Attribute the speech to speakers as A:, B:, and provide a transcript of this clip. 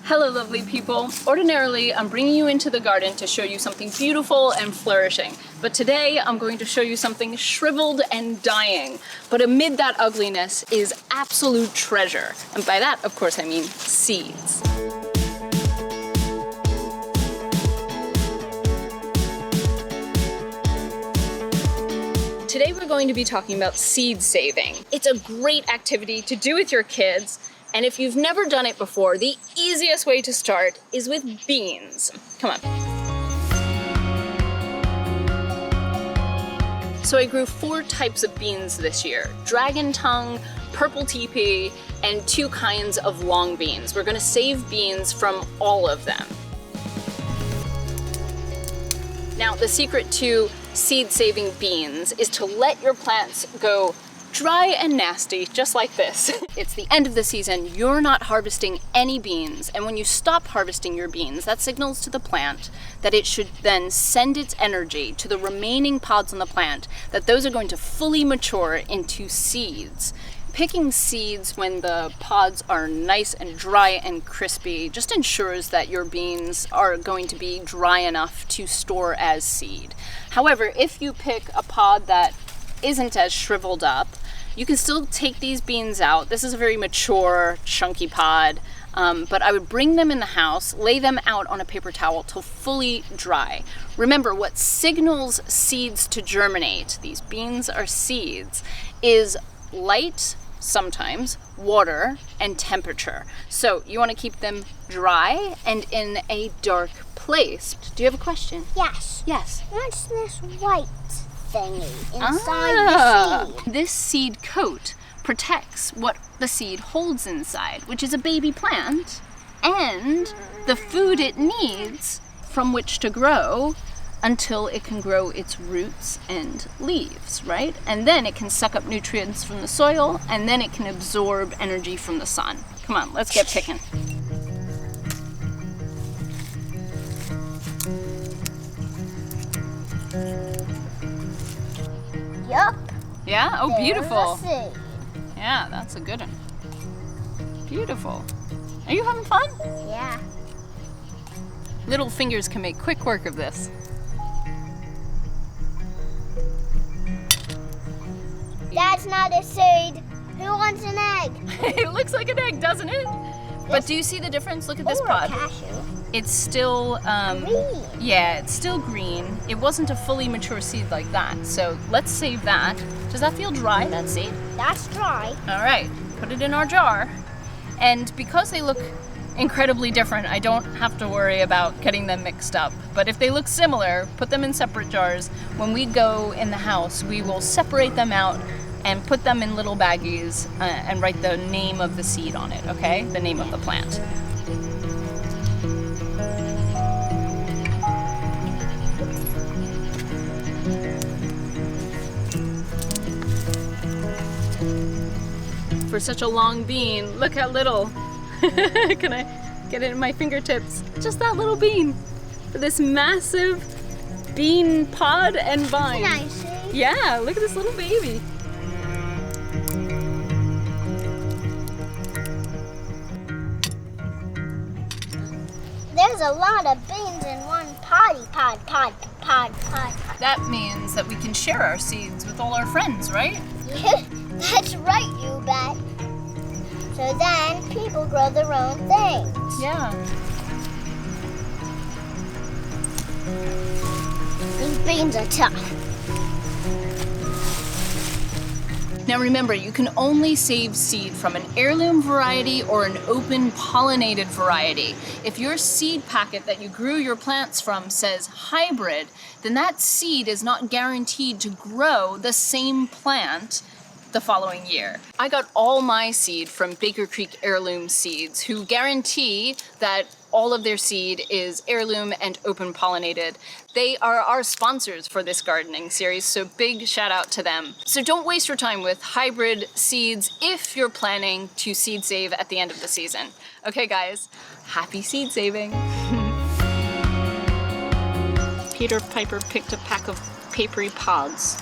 A: Hello lovely people. Ordinarily, I'm bringing you into the garden to show you something beautiful and flourishing. But today, I'm going to show you something shriveled and dying. But amid that ugliness is absolute treasure. And by that, of course, I mean seeds. Today we're going to be talking about seed saving. It's a great activity to do with your kids. And if you've never done it before, the easiest way to start is with beans. Come on. So I grew 4 types of beans this year: dragon tongue, purple teepee, and 2 kinds of long beans. We're gonna save beans from all of them. Now, the secret to seed saving beans is to let your plants go dry and nasty, just like this. It's the end of the season, you're not harvesting any beans, and when you stop harvesting your beans, that signals to the plant that it should then send its energy to the remaining pods on the plant, that those are going to fully mature into seeds. Picking seeds when the pods are nice and dry and crispy just ensures that your beans are going to be dry enough to store as seed. However, if you pick a pod that isn't as shriveled up, you can still take these beans out. This is a very mature, chunky pod, but I would bring them in the house, lay them out on a paper towel till fully dry. Remember, what signals seeds to germinate, these beans are seeds, is light, sometimes, water, and temperature. So you want to keep them dry and in a dark place. Do you have a question?
B: Yes.
A: Yes.
B: What's this white thingy inside the seed?
A: This seed coat protects what the seed holds inside, which is a baby plant, and the food it needs from which to grow until it can grow its roots and leaves, right? And then it can suck up nutrients from the soil, and then it can absorb energy from the sun. Come on, let's get picking.
B: Yup.
A: Yeah? Oh, beautiful.
B: There's a seed.
A: Yeah, that's a good one. Beautiful. Are you having fun?
B: Yeah.
A: Little fingers can make quick work of this.
B: That's not a seed. Who wants an egg?
A: It looks like an egg, doesn't it? But do you see the difference? Look at this
B: Or
A: pod.
B: a cashew.
A: It's still,
B: Green.
A: yeah, it's still green. It wasn't a fully mature seed like that. So let's save that. Does that feel dry, that seed?
B: That's dry.
A: All right, put it in our jar. And because they look incredibly different, I don't have to worry about getting them mixed up. But if they look similar, put them in separate jars. When we go in the house, we will separate them out and put them in little baggies and write the name of the seed on it, okay? The name of the plant. For such a long bean, look how little. Can I get it in my fingertips? Just that little bean for this massive bean pod and vine.
B: Can I see?
A: Yeah, look at this little baby.
B: There's a lot of beans in one pod.
A: That means that we can share our seeds with all our friends, right?
B: Yeah, that's right, you bet. So then people grow their own things.
A: Yeah.
B: These beans are tough.
A: Now remember, you can only save seed from an heirloom variety or an open-pollinated variety. If your seed packet that you grew your plants from says hybrid, then that seed is not guaranteed to grow the same plant the following year. I got all my seed from Baker Creek Heirloom Seeds, who guarantee that all of their seed is heirloom and open-pollinated. They are our sponsors for this gardening series, so big shout out to them. So don't waste your time with hybrid seeds if you're planning to seed save at the end of the season. Okay guys, happy seed saving. Peter Piper picked a pack of papery pods.